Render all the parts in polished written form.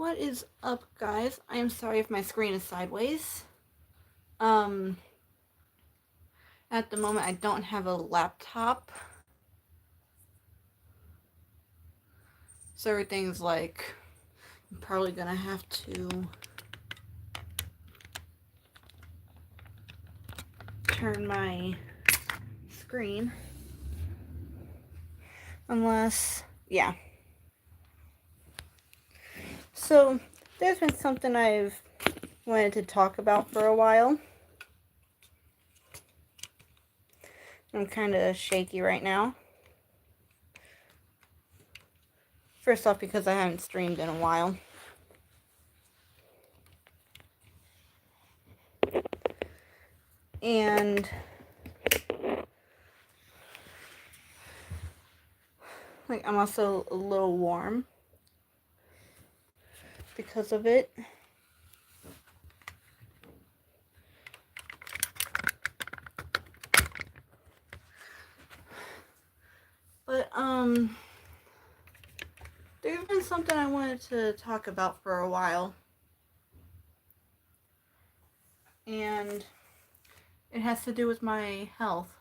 What is up, guys? I am sorry if my screen is sideways. At the moment I don't have a laptop, so everything's like, I'm probably gonna have to turn my screen, unless, yeah. So there's been something I've wanted to talk about for a while. I'm kind of shaky right now. First off, because I haven't streamed in a while. And like, I'm also a little warm because of it. But there's been something I wanted to talk about for a while. And it has to do with my health.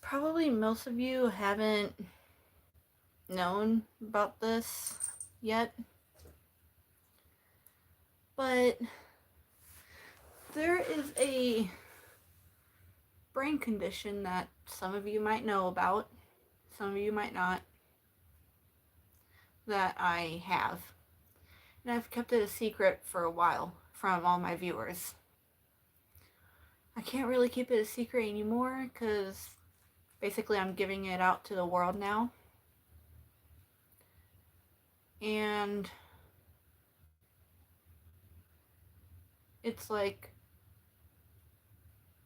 Probably most of you haven't known about this yet. But there is a brain condition that some of you might know about, some of you might not, that I have. And I've kept it a secret for a while from all my viewers. I can't really keep it a secret anymore because basically I'm giving it out to the world now. And it's like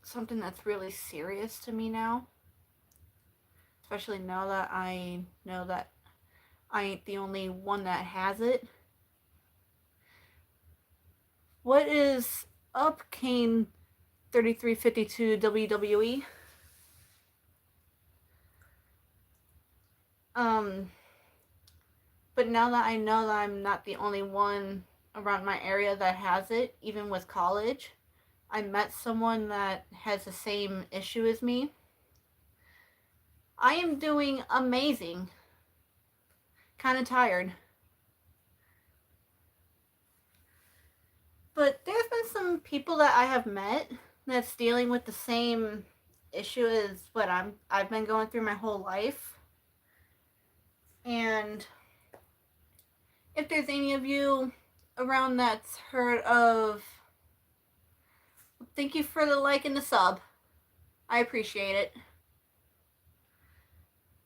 something that's really serious to me now. Especially now that I know that I ain't the only one that has it. What is up, Kane 3352 WWE? But now that I know that I'm not the only one around my area that has it, even with college, I met someone that has the same issue as me. I am doing amazing. Kind of tired. But there's been some people that I have met that's dealing with the same issue as what I've been going through my whole life. And if there's any of you around that's heard of, thank you for the like and the sub. I appreciate it.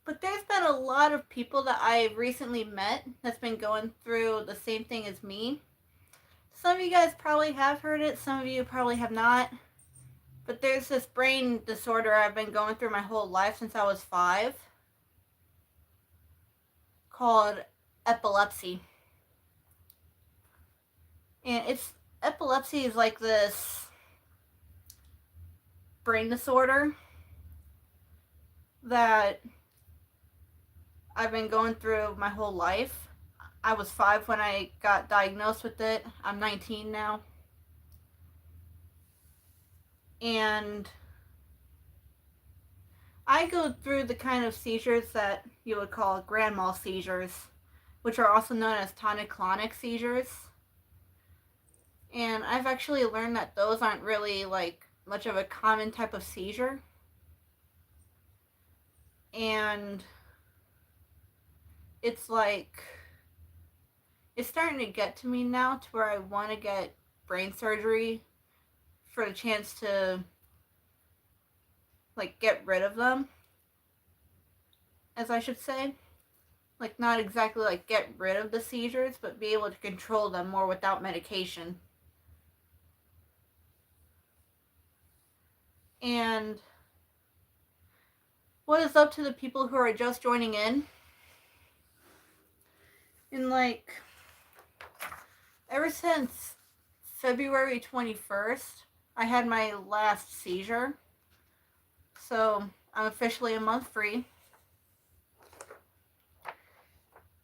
But there's been a lot of people that I've recently met that's been going through the same thing as me. Some of you guys probably have heard it, some of you probably have not. But there's this brain disorder I've been going through my whole life since I was 5, called epilepsy. And epilepsy is like this brain disorder that I've been going through my whole life. I was 5 when I got diagnosed with it. I'm 19 now. And I go through the kind of seizures that you would call grand mal seizures, which are also known as tonic-clonic seizures. And I've actually learned that those aren't really like much of a common type of seizure. And it's like, it's starting to get to me now to where I want to get brain surgery for the chance to like get rid of them, as I should say. Like, not exactly like get rid of the seizures, but be able to control them more without medication. And what is up to the people who are just joining in? In like, ever since February 21st, I had my last seizure. So I'm officially a month free.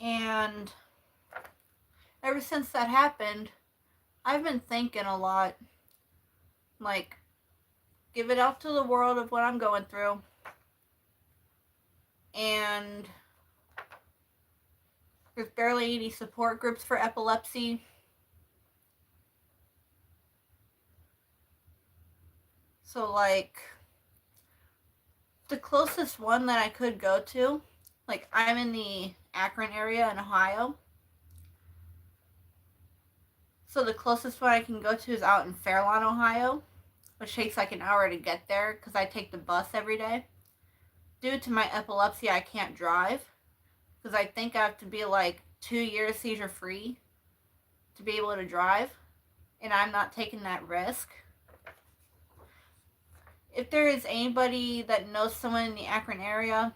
And ever since that happened, I've been thinking a lot. Like, give it out to the world of what I'm going through. And there's barely any support groups for epilepsy. So, like, the closest one that I could go to, like, I'm in the Akron area in Ohio. So the closest one I can go to is out in Fairlawn, Ohio, which takes like an hour to get there because I take the bus every day. Due to my epilepsy, I can't drive because I think I have to be like 2 years seizure free to be able to drive, and I'm not taking that risk. If there is anybody that knows someone in the Akron area,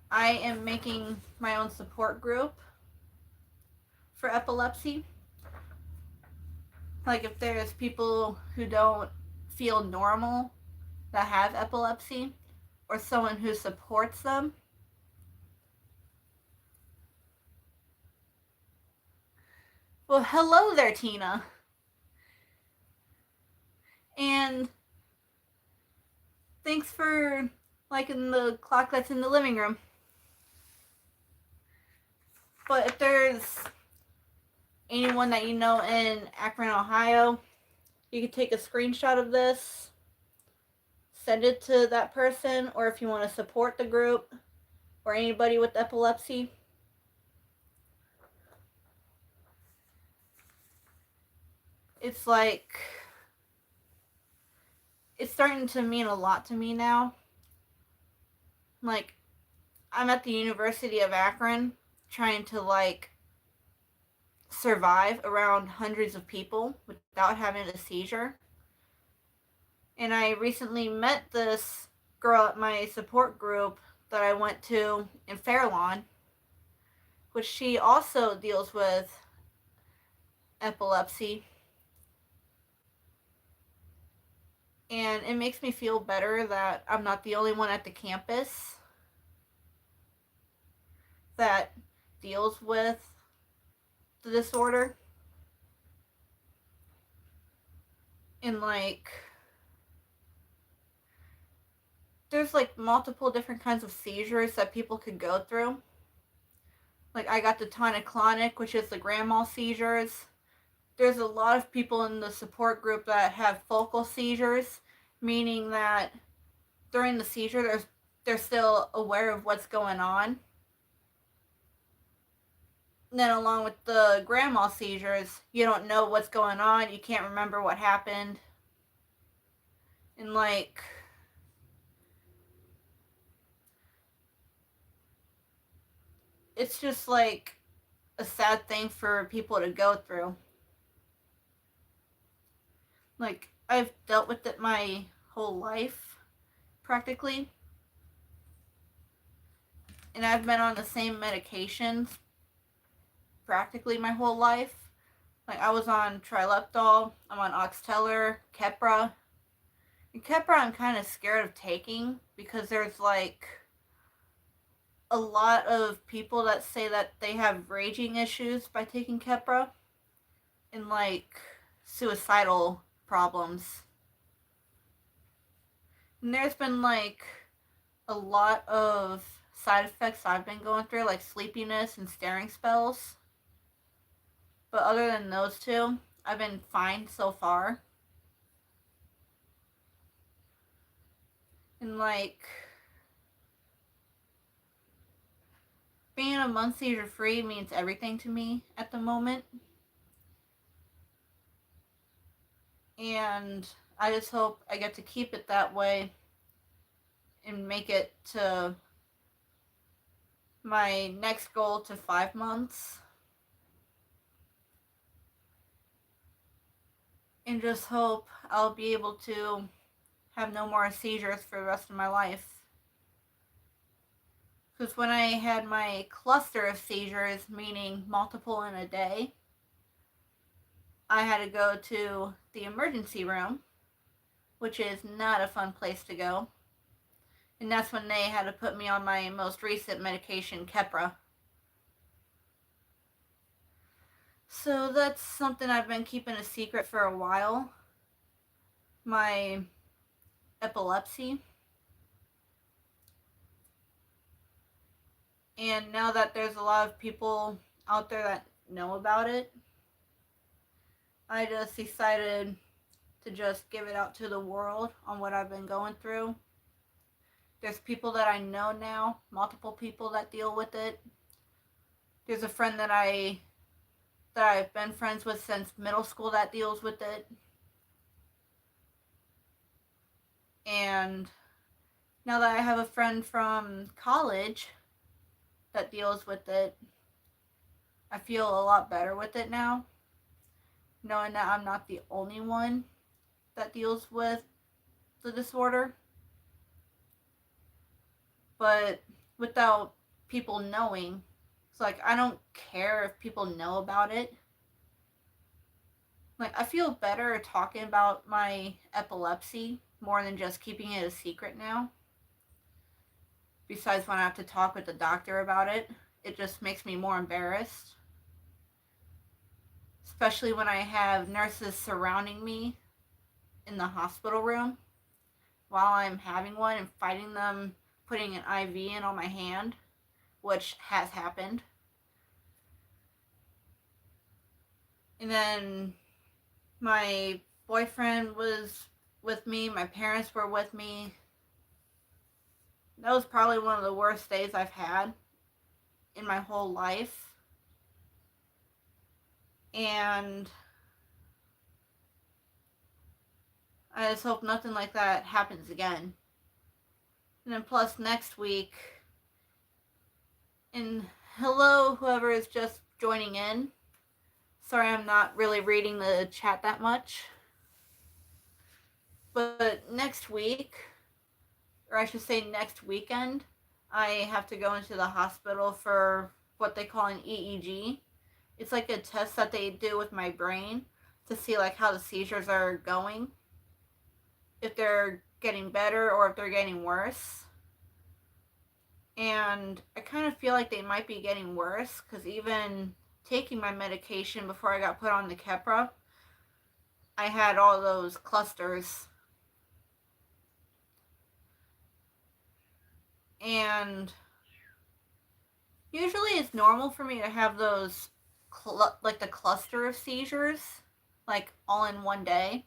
I am making my own support group for epilepsy. Like if there's people who don't feel normal that have epilepsy, or someone who supports them. Well, hello there, Tina. And thanks for liking the clock that's in the living room. But if there's anyone that you know in Akron, Ohio, you can take a screenshot of this, send it to that person, or if you want to support the group or anybody with epilepsy. It's like, it's starting to mean a lot to me now. Like, I'm at the University of Akron trying to like survive around hundreds of people without having a seizure. And I recently met this girl at my support group that I went to in Fairlawn, which she also deals with epilepsy. And it makes me feel better that I'm not the only one at the campus that deals with the disorder. And like, there's like multiple different kinds of seizures that people could go through. Like I got the tonic-clonic, which is the grand mal seizures. There's a lot of people in the support group that have focal seizures, meaning that during the seizure they're still aware of what's going on. And then along with the grand mal seizures, you don't know what's going on, you can't remember what happened. And like, it's just like a sad thing for people to go through. Like, I've dealt with it my whole life, practically. And I've been on the same medications practically my whole life. Like, I was on Trileptal, I'm on Oxtellar, Keppra. And Keppra I'm kind of scared of taking because there's like a lot of people that say that they have raging issues by taking Keppra and like suicidal problems. And there's been like a lot of side effects I've been going through, like sleepiness and staring spells. But other than those two, I've been fine so far. And like, being a month seizure free means everything to me at the moment. And I just hope I get to keep it that way and make it to my next goal to 5 months. And just hope I'll be able to have no more seizures for the rest of my life. Because when I had my cluster of seizures, meaning multiple in a day, I had to go to the emergency room, which is not a fun place to go. And that's when they had to put me on my most recent medication, Keppra. So that's something I've been keeping a secret for a while. My epilepsy. And now that there's a lot of people out there that know about it, I just decided to just give it out to the world on what I've been going through. There's people that I know now, multiple people that deal with it. There's a friend that I've been friends with since middle school that deals with it. And now that I have a friend from college that deals with it, I feel a lot better with it now, knowing that I'm not the only one that deals with the disorder. But without people knowing, it's like I don't care if people know about it. Like I feel better talking about my epilepsy more than just keeping it a secret now. Besides when I have to talk with the doctor about it, it just makes me more embarrassed. Especially when I have nurses surrounding me in the hospital room while I'm having one and fighting them putting an IV in on my hand, which has happened. And then my boyfriend was with me, my parents were with me. That was probably one of the worst days I've had in my whole life. And I just hope nothing like that happens again. And then plus next week, and hello, whoever is just joining in. Sorry, I'm not really reading the chat that much. But next week, or I should say next weekend, I have to go into the hospital for what they call an EEG. It's like a test that they do with my brain to see like how the seizures are going, if they're getting better or if they're getting worse. And I kind of feel like they might be getting worse because even taking my medication before I got put on the Keppra, I had all those clusters. And usually it's normal for me to have those, like the cluster of seizures, like all in one day.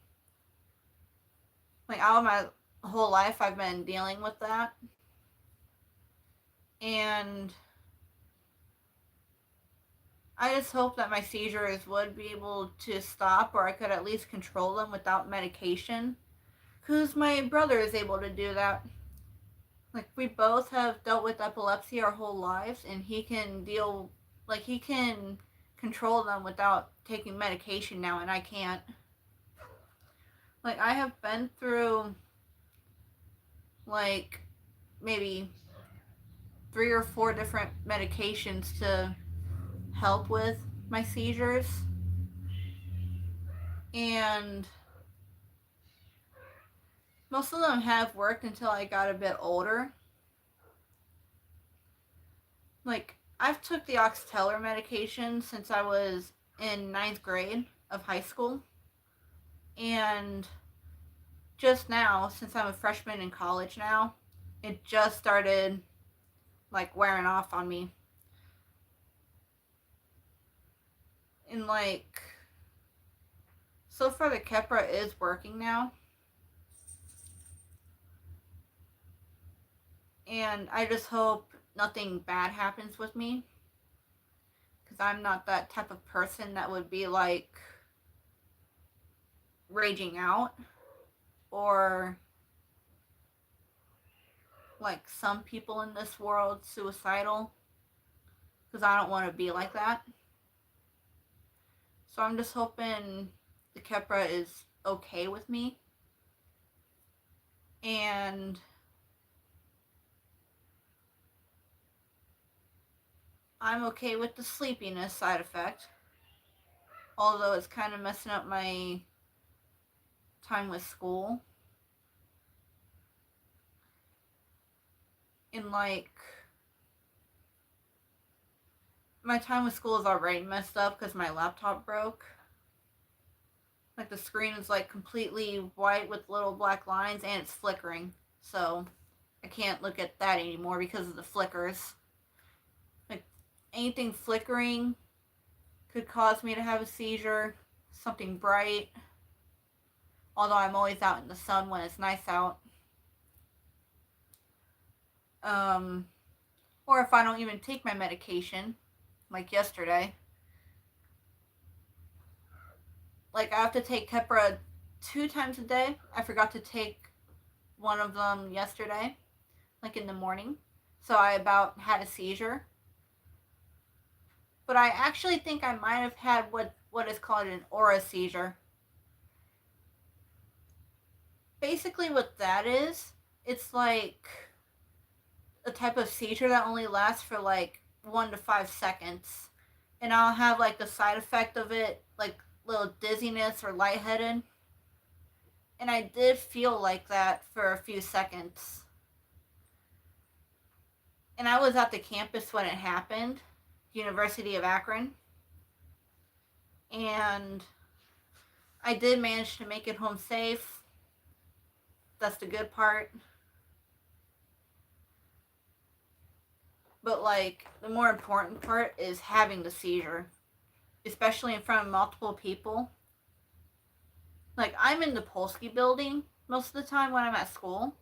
Like all of my whole life, I've been dealing with that. And I just hope that my seizures would be able to stop, or I could at least control them without medication. Because my brother is able to do that. Like, we both have dealt with epilepsy our whole lives, and he can he can control them without taking medication now, and I can't. Like, I have been through, like, maybe 3 or 4 different medications to help with my seizures. And most of them have worked until I got a bit older. Like, I've took the Oxtellar medication since I was in 9th grade of high school. And just now, since I'm a freshman in college now, it just started like wearing off on me. And like, so far the Keppra is working now. And I just hope nothing bad happens with me. Because I'm not that type of person that would be like raging out, or like some people in this world suicidal, because I don't want to be like that. So I'm just hoping the Keppra is okay with me. And I'm okay with the sleepiness side effect, although it's kind of messing up my time with school. And like, my time with school is already messed up because my laptop broke. Like the screen is like completely white with little black lines and it's flickering. So I can't look at that anymore because of the flickers. Like anything flickering could cause me to have a seizure. Something bright. Although I'm always out in the sun when it's nice out. Or if I don't even take my medication, like yesterday. Like I have to take Keppra 2 times a day. I forgot to take one of them yesterday, like in the morning. So I about had a seizure. But I actually think I might have had what is called an aura seizure. Basically what that is, it's like a type of seizure that only lasts for like 1 to 5 seconds. And I'll have like the side effect of it, like little dizziness or lightheaded. And I did feel like that for a few seconds. And I was at the campus when it happened, University of Akron. And I did manage to make it home safe. That's the good part. But like the more important part is having the seizure, especially in front of multiple people. Like I'm in the Polsky building most of the time when I'm at school.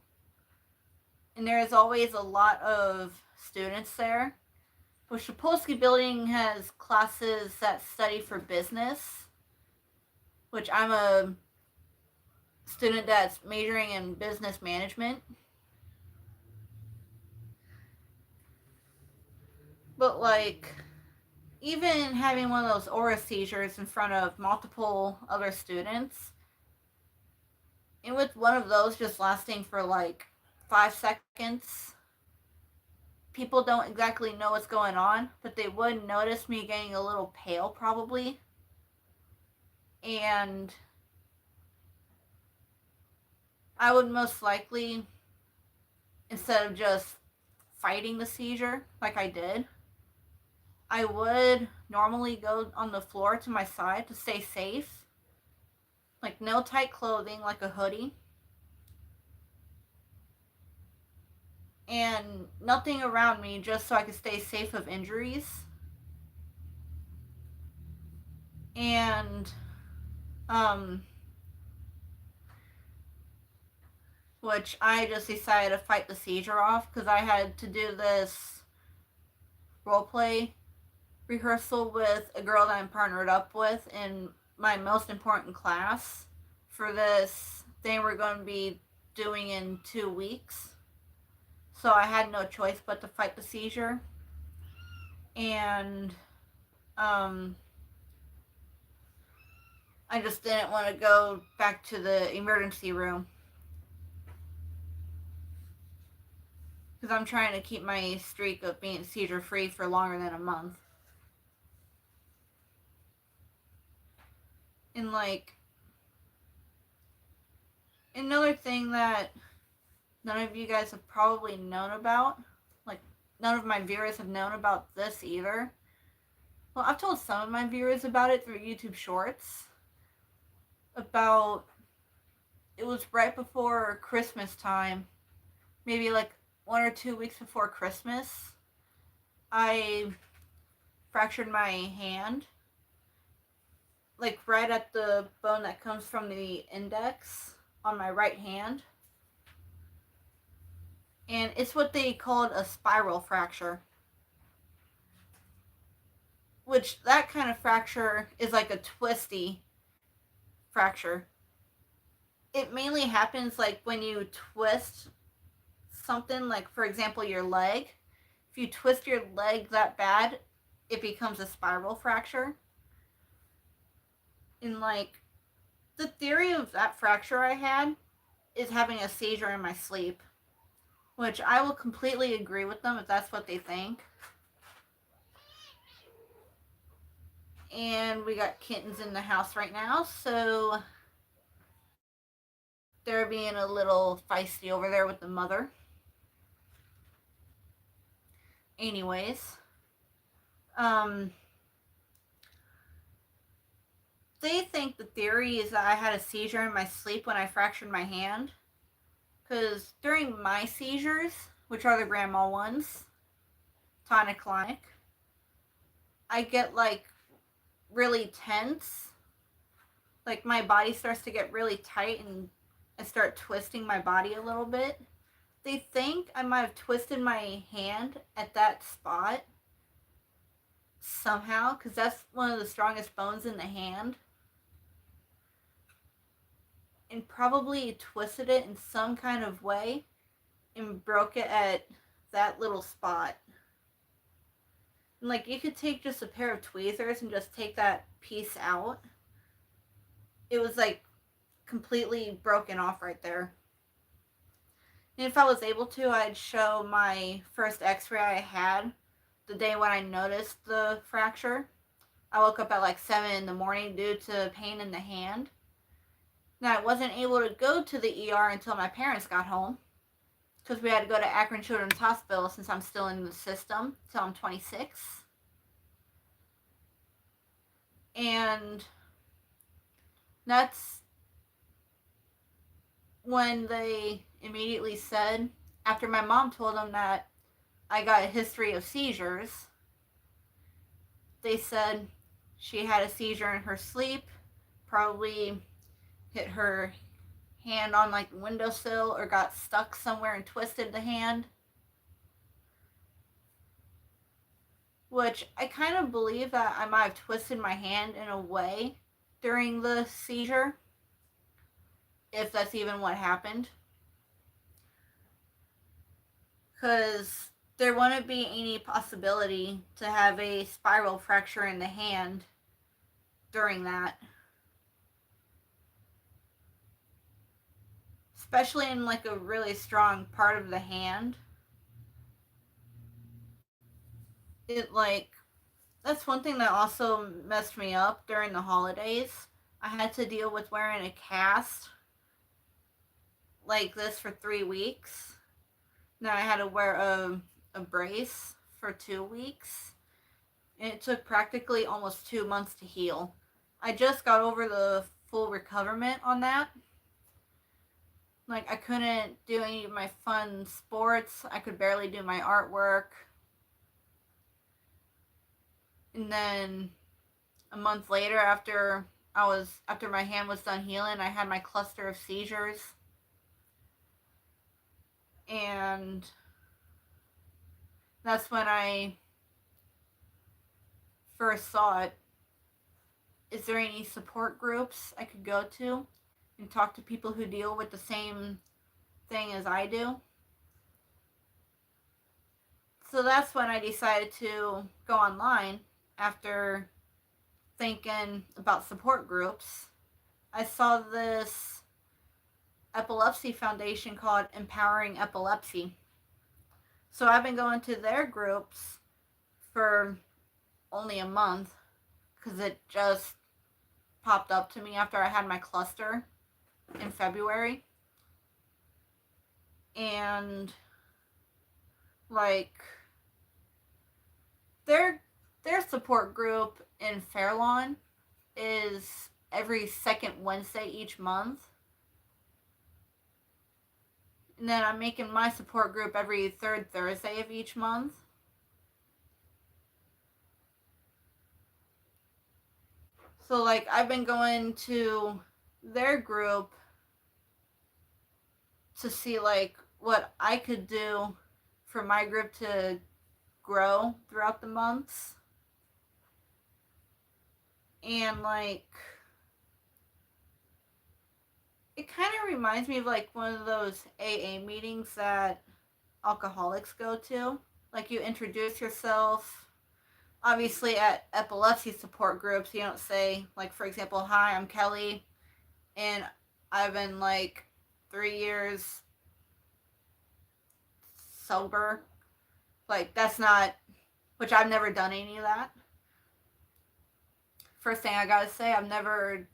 And there is always a lot of students there. Which the Polsky building has classes that study for business, which I'm a student that's majoring in business management. But like even having one of those aura seizures in front of multiple other students, and with one of those just lasting for like 5 seconds, people don't exactly know what's going on, but they would notice me getting a little pale probably. And I would most likely, instead of just fighting the seizure like I did, I would normally go on the floor to my side to stay safe. Like no tight clothing, like a hoodie. And nothing around me just so I could stay safe of injuries. And which I just decided to fight the seizure off because I had to do this role play rehearsal with a girl that I'm partnered up with in my most important class for this thing we're going to be doing in 2 weeks. So I had no choice but to fight the seizure. And I just didn't want to go back to the emergency room because I'm trying to keep my streak of being seizure free for longer than a month. And like another thing that none of you guys have probably known about, like none of my viewers have known about this either. Well, I've told some of my viewers about it through YouTube Shorts. About it was right before Christmas time, maybe like 1 or 2 weeks before Christmas. I fractured my hand, like right at the bone that comes from the index on my right hand. And it's what they called a spiral fracture. Which that kind of fracture is like a twisty fracture. It mainly happens like when you twist something, like for example your leg. If you twist your leg that bad, it becomes a spiral fracture. And like the theory of that fracture I had is having a seizure in my sleep, which I will completely agree with them if that's what they think. And we got kittens in the house right now, so they're being a little feisty over there with the mother. Anyways, Um, they think the theory is that I had a seizure in my sleep when I fractured my hand. Because during my seizures, which are the grand mal ones, tonic-clonic, I get like really tense. Like my body starts to get really tight and I start twisting my body a little bit. They think I might have twisted my hand at that spot somehow because that's one of the strongest bones in the hand. And probably twisted it in some kind of way and broke it at that little spot. And like you could take just a pair of tweezers and just take that piece out. It was like completely broken off right there. And if I was able to, I'd show my first x-ray I had the day when I noticed the fracture. I woke up at like 7 in the morning due to pain in the hand. Now, I wasn't able to go to the ER until my parents got home because we had to go to Akron Children's Hospital since I'm still in the system till I'm 26. And that's when they immediately said, after my mom told them that I got a history of seizures, they said she had a seizure in her sleep, probably hit her hand on like the windowsill or got stuck somewhere and twisted the hand. Which I kind of believe that I might have twisted my hand in a way during the seizure, if that's even what happened. Because there wouldn't be any possibility to have a spiral fracture in the hand during that. Especially in like a really strong part of the hand. It like, that's one thing that also messed me up during the holidays. I had to deal with wearing a cast like this for 3 weeks. Now I had to wear a brace for 2 weeks. And it took practically almost 2 months to heal. I just got over the full recoverment on that. Like, I couldn't do any of my fun sports. I could barely do my artwork. And then a month later, after my hand was done healing, I had my cluster of seizures. And that's when I first saw it. Is there any support groups I could go to and talk to people who deal with the same thing as I do? So that's when I decided to go online after thinking about support groups. I saw this epilepsy foundation called Empowering Epilepsy. So I've been going to their groups for only a month because it just popped up to me after I had my cluster in February. And like their support group in Fairlawn is every second Wednesday each month. And then I'm making my support group every third Thursday of each month. So like I've been going to their group to see like what I could do for my group to grow throughout the months. And like it kind of reminds me of like one of those AA meetings that alcoholics go to. Like you introduce yourself. Obviously at epilepsy support groups you don't say like, for example, hi, I'm Kelly and I've been like 3 years sober. Like that's not, which I've never done any of that. First thing I gotta say, I've never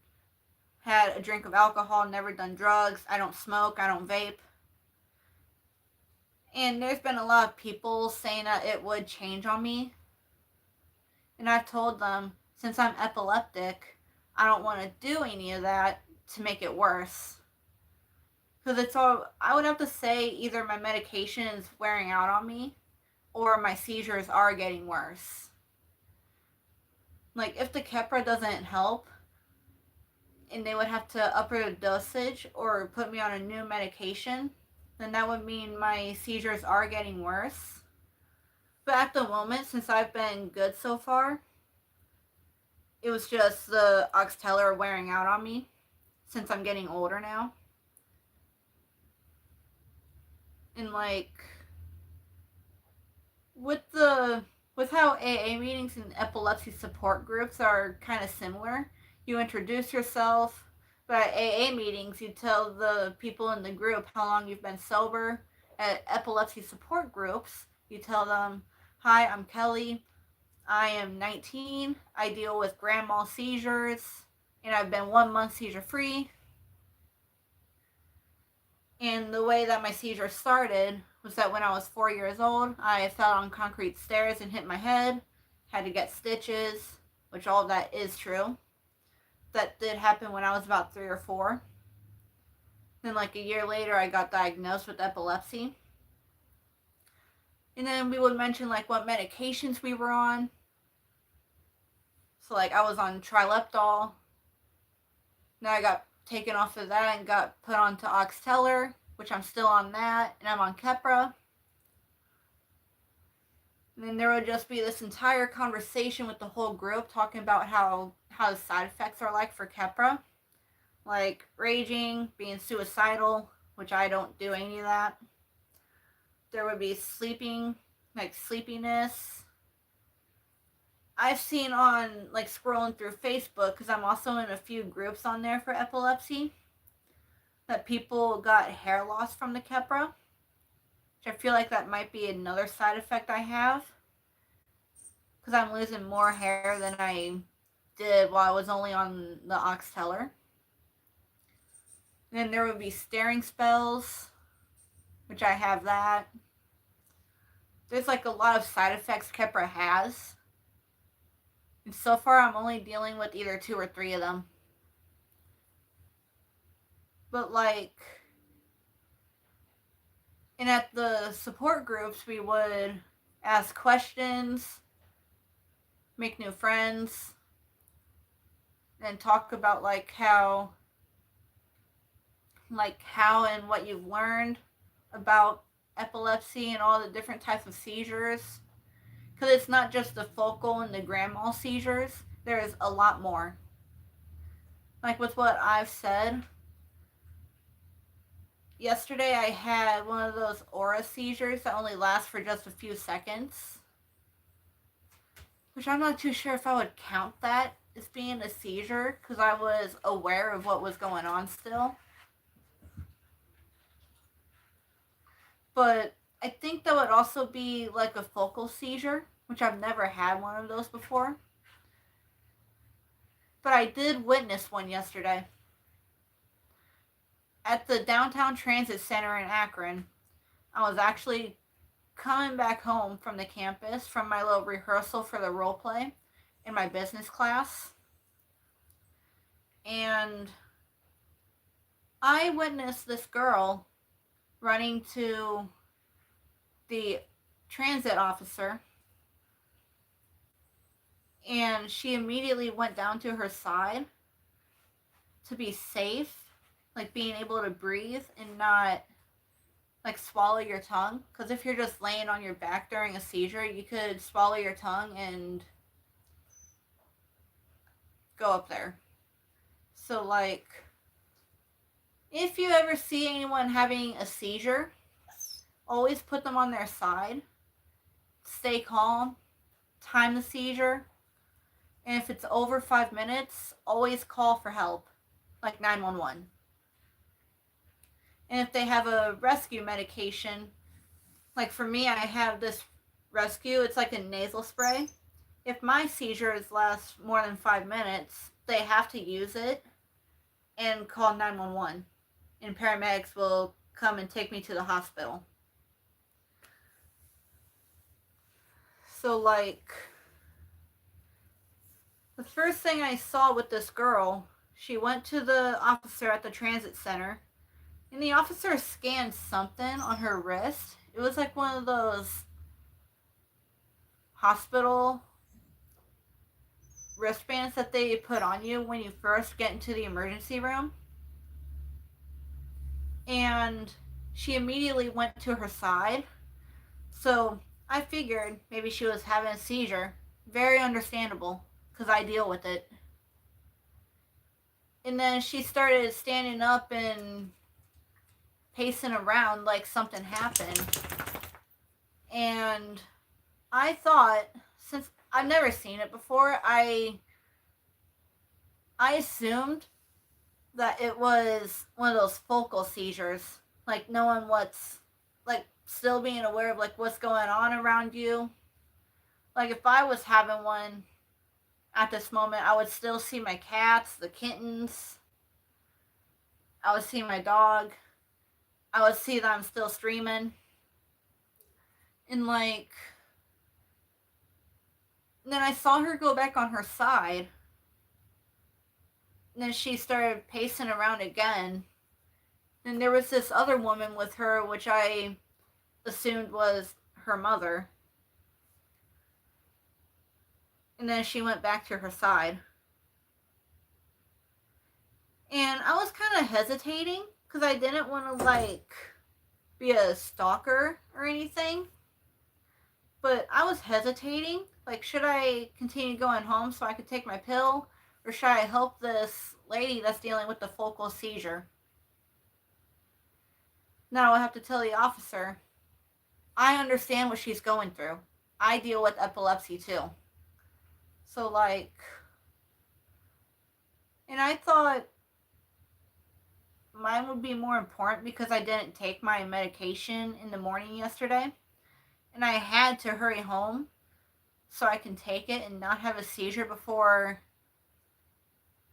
had a drink of alcohol, never done drugs, I don't smoke, I don't vape. And there's been a lot of people saying that it would change on me. And I've told them, since I'm epileptic, I don't want to do any of that to make it worse. Because it's all, I would have to say either my medication is wearing out on me or my seizures are getting worse. Like, if the Keppra doesn't help, and they would have to up the dosage or put me on a new medication, then that would mean my seizures are getting worse. But at the moment, since I've been good so far, it was just the Oxtellar wearing out on me since I'm getting older now. And like with how AA meetings and epilepsy support groups are kind of similar, you introduce yourself, but at AA meetings you tell the people in the group how long you've been sober. At epilepsy support groups, you tell them, "Hi, I'm Kelly. I am 19. I deal with grand mal seizures, and I've been 1 month seizure free. And the way that my seizure started was that when I was 4 years old, I fell on concrete stairs and hit my head, had to get stitches, which all of that is true. That did happen when I was about 3 or 4. Then, like a year later, I got diagnosed with epilepsy. And then we would mention like what medications we were on. So, like, I was on Trileptal. Now I got taken off of that and got put onto Oxtellar, which I'm still on that, and I'm on Keppra. And then there would just be this entire conversation with the whole group talking about how the side effects are like for Keppra. Like raging, being suicidal, which I don't do any of that. There would be sleeping, like sleepiness. I've seen on, like, scrolling through Facebook, because I'm also in a few groups on there for epilepsy, that people got hair loss from the Keppra, which I feel like that might be another side effect I have, because I'm losing more hair than I did while I was only on the Oxtellar. Then there would be staring spells, which I have that. There's like a lot of side effects Keppra has. And so far I'm only dealing with either 2 or 3 of them. But like, and at the support groups we would ask questions, make new friends, and talk about like how and what you've learned about epilepsy and all the different types of seizures. Because it's not just the focal and the grand mal seizures, there is a lot more. Like with what I've said, yesterday I had one of those aura seizures that only lasts for just a few seconds, which I'm not too sure if I would count that as being a seizure, because I was aware of what was going on still. But I think that would also be like a focal seizure, which I've never had one of those before. But I did witness one yesterday. At the downtown transit center in Akron, I was actually coming back home from the campus from my little rehearsal for the role play in my business class. And I witnessed this girl running to the transit officer, and she immediately went down to her side to be safe, like being able to breathe and not like swallow your tongue, because if you're just laying on your back during a seizure, you could swallow your tongue and go up there. So like, if you ever see anyone having a seizure, always put them on their side, stay calm, time the seizure, and if it's over 5 minutes, always call for help, like 911. And if they have a rescue medication, like for me, I have this rescue, it's like a nasal spray. If my seizures last more than 5 minutes, they have to use it and call 911. And paramedics will come and take me to the hospital. So like, The first thing I saw with this girl, she went to the officer at the transit center, and the officer scanned something on her wrist. It was like one of those hospital wristbands that they put on you when you first get into the emergency room. And she immediately went to her side. So I figured maybe she was having a seizure. Very understandable, because I deal with it. And then she started standing up and pacing around like something happened. And I thought, since I've never seen it before, I assumed that it was one of those focal seizures, like knowing what's, like, still being aware of like what's going on around you. Like if I was having one at this moment, I would still see my cats, the kittens. I would see my dog. I would see that I'm still streaming. And like, then I saw her go back on her side. And then she started pacing around again. And there was this other woman with her, which I assumed was her mother. And then she went back to her side. And I was kind of hesitating because I didn't want to like be a stalker or anything. But I was hesitating. Like, should I continue going home so I could take my pill? Or should I help this lady that's dealing with the focal seizure? Now I have to tell the officer, I understand what she's going through. I deal with epilepsy too. So like, and I thought mine would be more important because I didn't take my medication in the morning yesterday. And I had to hurry home so I can take it and not have a seizure before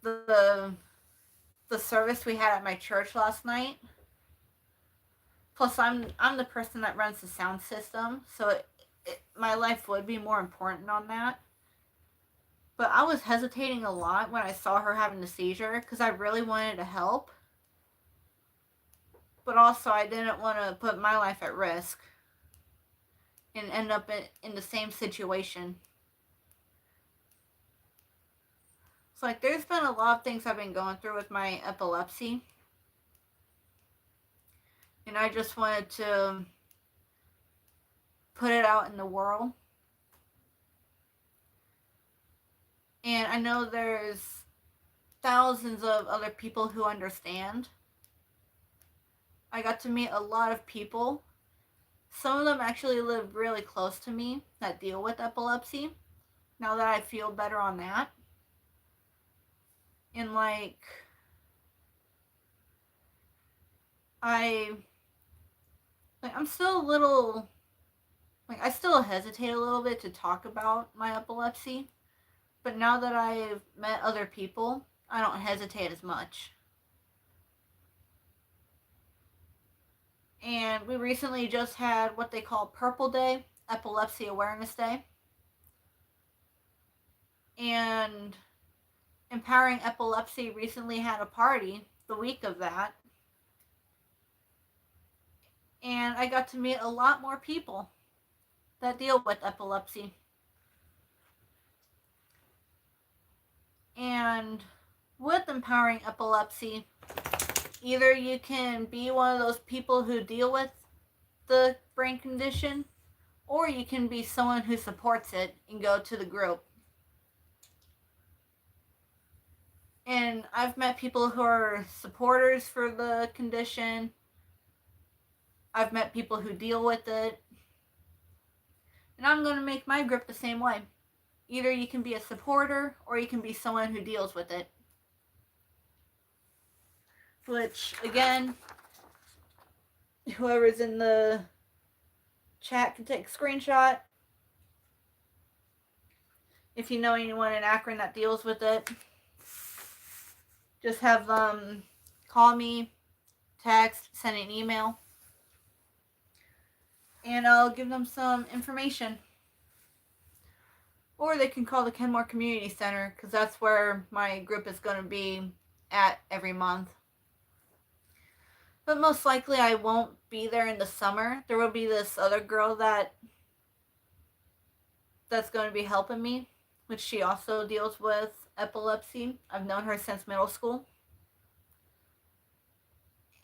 the service we had at my church last night. Plus, I'm the person that runs the sound system, so my life would be more important on that. But I was hesitating a lot when I saw her having a seizure because I really wanted to help. But also, I didn't want to put my life at risk and end up in the same situation. So, like, there's been a lot of things I've been going through with my epilepsy. And I just wanted to put it out in the world. And I know there's thousands of other people who understand. I got to meet a lot of people. Some of them actually live really close to me that deal with epilepsy. Now that I feel better on that. And like, I'm still a little, like, I still hesitate a little bit to talk about my epilepsy. But now that I've met other people, I don't hesitate as much. And we recently just had what they call Purple Day, Epilepsy Awareness Day. And Empowering Epilepsy recently had a party the week of that. And I got to meet a lot more people that deal with epilepsy. And with Empowering Epilepsy, either you can be one of those people who deal with the brain condition, or you can be someone who supports it and go to the group. And I've met people who are supporters for the condition. I've met people who deal with it. And I'm going to make my group the same way. Either you can be a supporter or you can be someone who deals with it. Which, again, whoever's in the chat can take a screenshot. If you know anyone in Akron that deals with it, just have them call me, text, send an email, and I'll give them some information. Or they can call the Kenmore Community Center because that's where my group is going to be at every month. But most likely I won't be there in the summer. There will be this other girl that's going to be helping me, which she also deals with epilepsy. I've known her since middle school.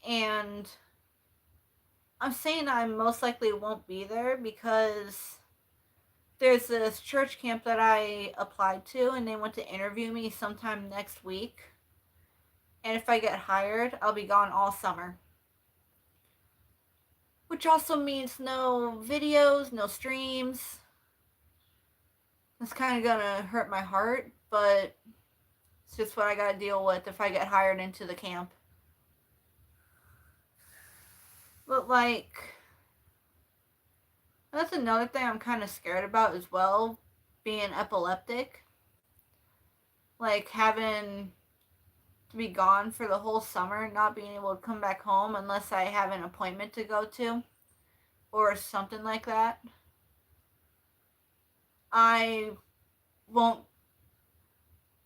And I'm saying I most likely won't be there because there's this church camp that I applied to and they want to interview me sometime next week. And if I get hired, I'll be gone all summer. Which also means no videos, no streams. It's kind of gonna hurt my heart, but it's just what I gotta deal with if I get hired into the camp. But that's another thing I'm kind of scared about as well, being epileptic. Like having to be gone for the whole summer, not being able to come back home unless I have an appointment to go to or something like that. I won't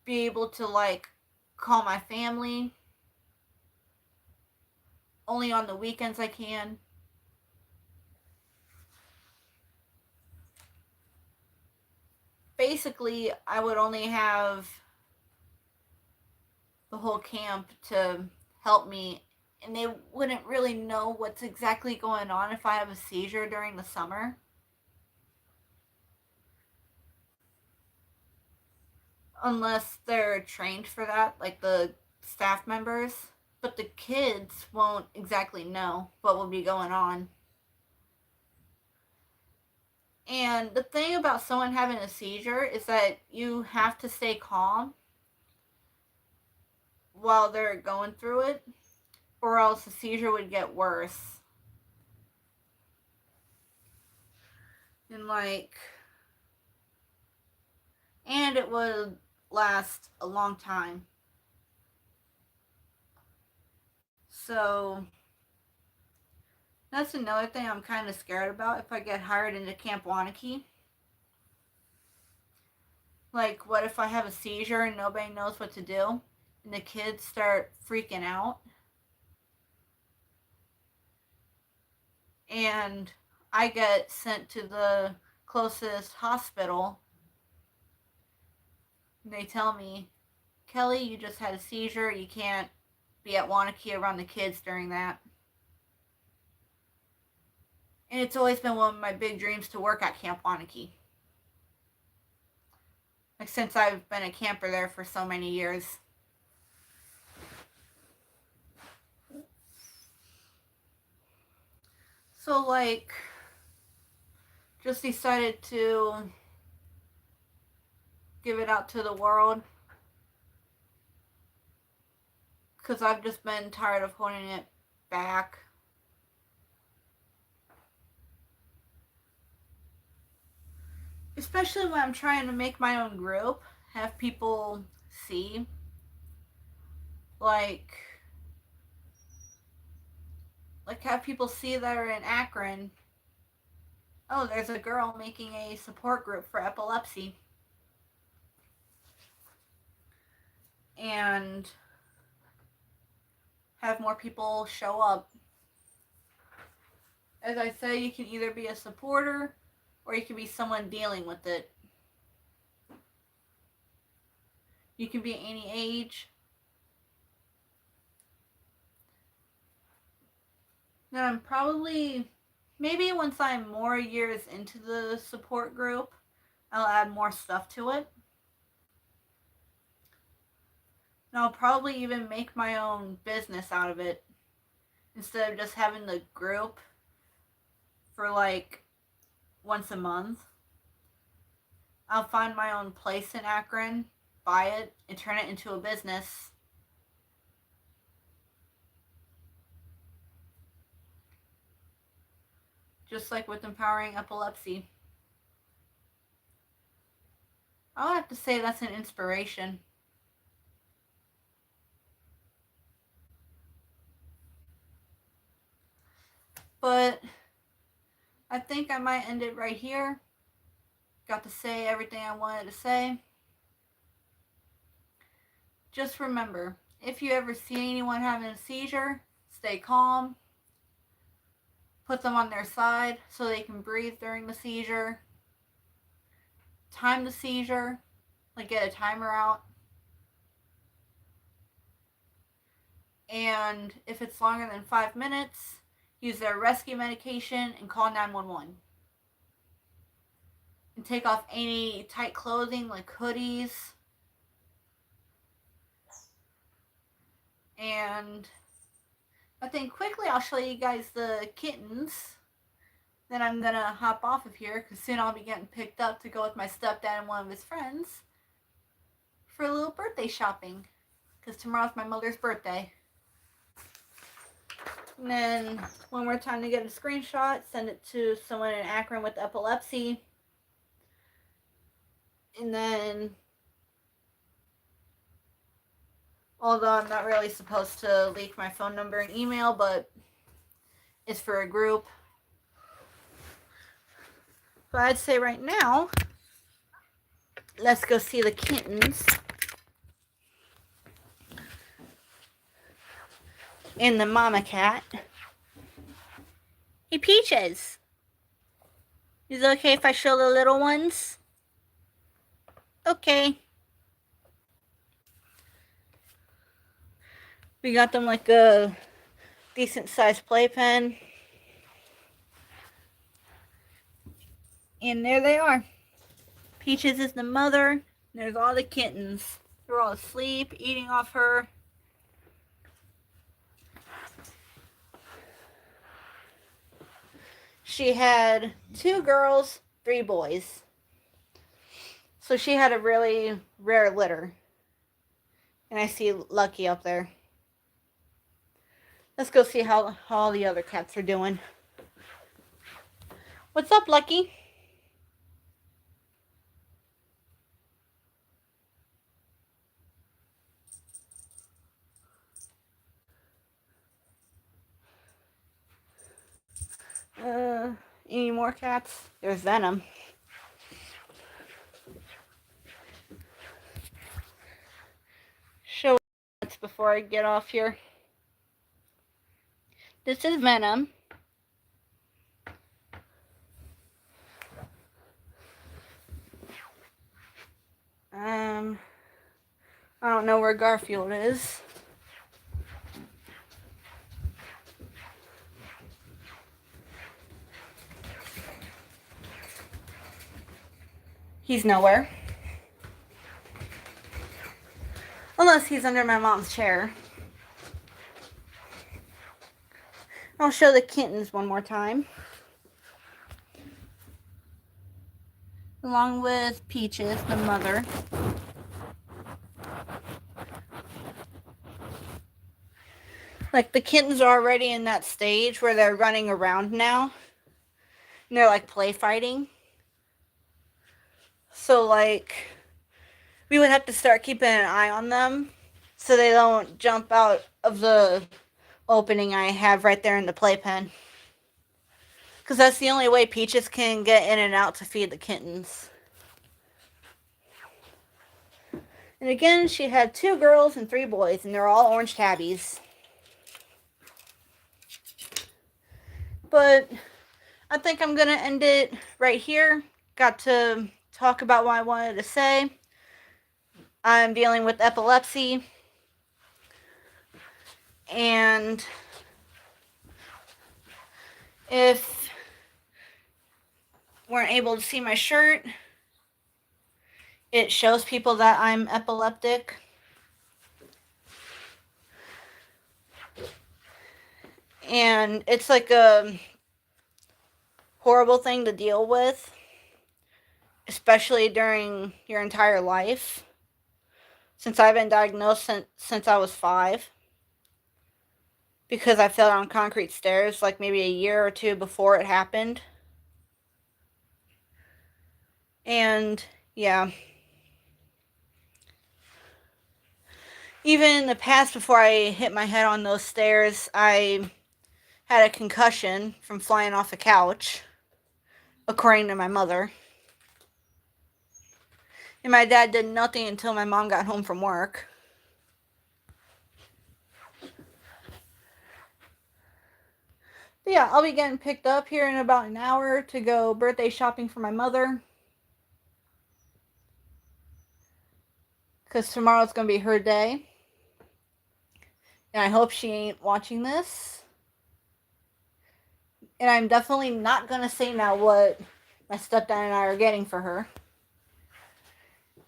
be able to call my family. Only on the weekends I can. Basically, I would only have the whole camp to help me, and they wouldn't really know what's exactly going on if I have a seizure during the summer. Unless they're trained for that, like the staff members. But the kids won't exactly know what will be going on. And the thing about someone having a seizure is that you have to stay calm while they're going through it, or else the seizure would get worse. And it would last a long time. So that's another thing I'm kind of scared about if I get hired into Camp Wanakee. Like, what if I have a seizure and nobody knows what to do? And the kids start freaking out? And I get sent to the closest hospital. And they tell me, Kelly, you just had a seizure. You can't be at Wanakee around the kids during that. And it's always been one of my big dreams to work at Camp Wanakee. Like, since I've been a camper there for so many years. So, just decided to give it out to the world. Because I've just been tired of holding it back. Especially when I'm trying to make my own group, have people see, like have people see that are in Akron. Oh, there's a girl making a support group for epilepsy. And have more people show up. As I say, you can either be a supporter or you can be someone dealing with it. You can be any age. Then I'm probably, maybe once I'm more years into the support group, I'll add more stuff to it. And I'll probably even make my own business out of it instead of just having the group for once a month. I'll find my own place in Akron, buy it, and turn it into a business. Just like with Empowering Epilepsy. I'll have to say that's an inspiration. But I think I might end it right here. got to say everything I wanted to say. Just remember, if you ever see anyone having a seizure, stay calm. Put them on their side so they can breathe during the seizure. Time the seizure, like get a timer out. And if it's longer than 5 minutes, use their rescue medication and call 911. And take off any tight clothing like hoodies. And I think quickly I'll show you guys the kittens. Then I'm going to hop off of here because soon I'll be getting picked up to go with my stepdad and one of his friends for a little birthday shopping because tomorrow's my mother's birthday. And then when we're time to get a screenshot, send it to someone in Akron with epilepsy. And then, although I'm not really supposed to leak my phone number and email, but it's for a group. But I'd say right now, let's go see the kittens. And the mama cat. Hey, Peaches. Is it okay if I show the little ones? Okay. We got them like a decent sized playpen. And there they are. Peaches is the mother. There's all the kittens. They're all asleep, eating off her. She had 2 girls, 3 boys. So she had a really rare litter. And I see Lucky up there. Let's go see how all the other cats are doing. What's up, Lucky? Any more cats? There's Venom. Show cats before I get off here. This is Venom. I don't know where Garfield is. He's nowhere. Unless he's under my mom's chair. I'll show the kittens one more time. Along with Peaches, the mother. Like, the kittens are already in that stage where they're running around now. And they're, like, play fighting. So, like, we would have to start keeping an eye on them so they don't jump out of the opening I have right there in the playpen. Because that's the only way Peaches can get in and out to feed the kittens. And again, she had 2 girls and 3 boys, and they're all orange tabbies. But I think I'm going to end it right here. Got to talk about what I wanted to say. I'm dealing with epilepsy. And if you weren't able to see my shirt, it shows people that I'm epileptic. And it's like a horrible thing to deal with, especially during your entire life. Since I've been diagnosed since I was 5. Because I fell on concrete stairs like maybe a year or 2 before it happened. And yeah. Even in the past, before I hit my head on those stairs, I had a concussion from flying off a couch, according to my mother. And my dad did nothing until my mom got home from work. But yeah, I'll be getting picked up here in about an hour to go birthday shopping for my mother. Because tomorrow's going to be her day. And I hope she ain't watching this. And I'm definitely not going to say now what my stepdad and I are getting for her.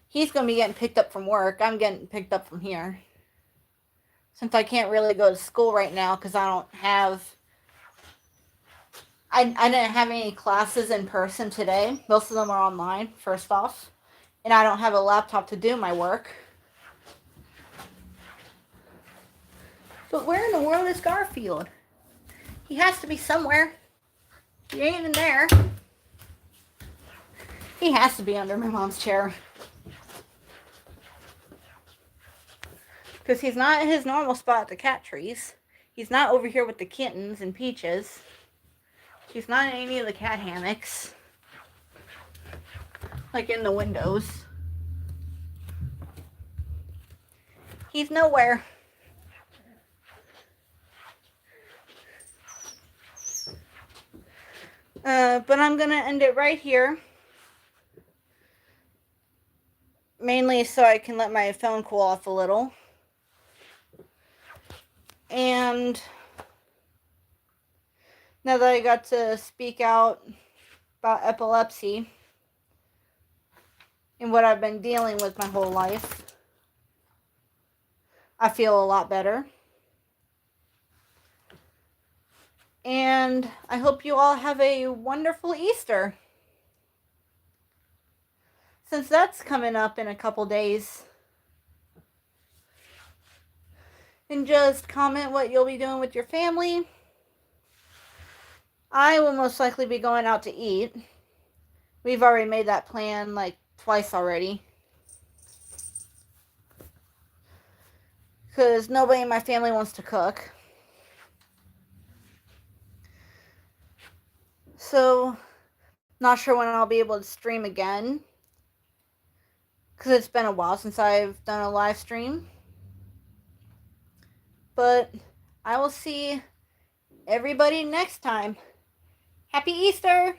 He's going to be getting picked up from work. I'm getting picked up from here. Since I can't really go to school right now because I don't have... I didn't have any classes in person today. Most of them are online, first off. And I don't have a laptop to do my work. But where in the world is Garfield? He has to be somewhere. He ain't in there. He has to be under my mom's chair. Because he's not in his normal spot at the cat trees. He's not over here with the kittens and Peaches. He's not in any of the cat hammocks. Like in the windows. He's nowhere. But I'm going to end it right here. Mainly so I can let my phone cool off a little. And now that I got to speak out about epilepsy and what I've been dealing with my whole life, I feel a lot better. And I hope you all have a wonderful Easter. Since that's coming up in a couple days. And just comment what you'll be doing with your family. I will most likely be going out to eat. We've already made that plan like twice already. Because nobody in my family wants to cook. So, not sure when I'll be able to stream again. Because it's been a while since I've done a live stream. But I will see everybody next time. Happy Easter!